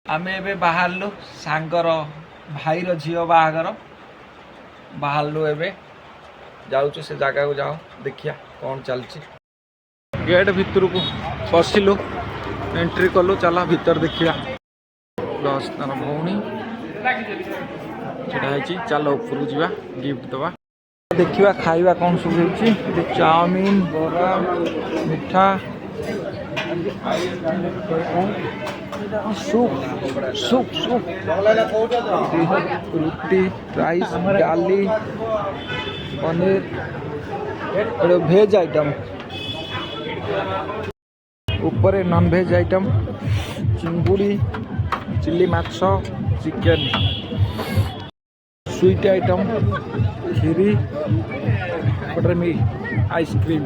आमे एबे बाहरलु सांगर भाईर झील बाहागर बाहरलु एबे जाऊँ से जगह को जाओ देखिया कौन चलची गेट भितर को पशिलु एंट्री कलु चला भीतर देखिया प्लस तार भौणी चल ऊपर जावा गिफ्ट दवा देखिया खाइबा कौन सब होची चाउमीन बरा मिठा सूप सूप सूप रुटी राइस डाली पनीर भेज आइटम ऊपर नॉन भेज आइटम चिंगुड़ी चिल्ली माछ chicken sweet item Kheri butter milk ice cream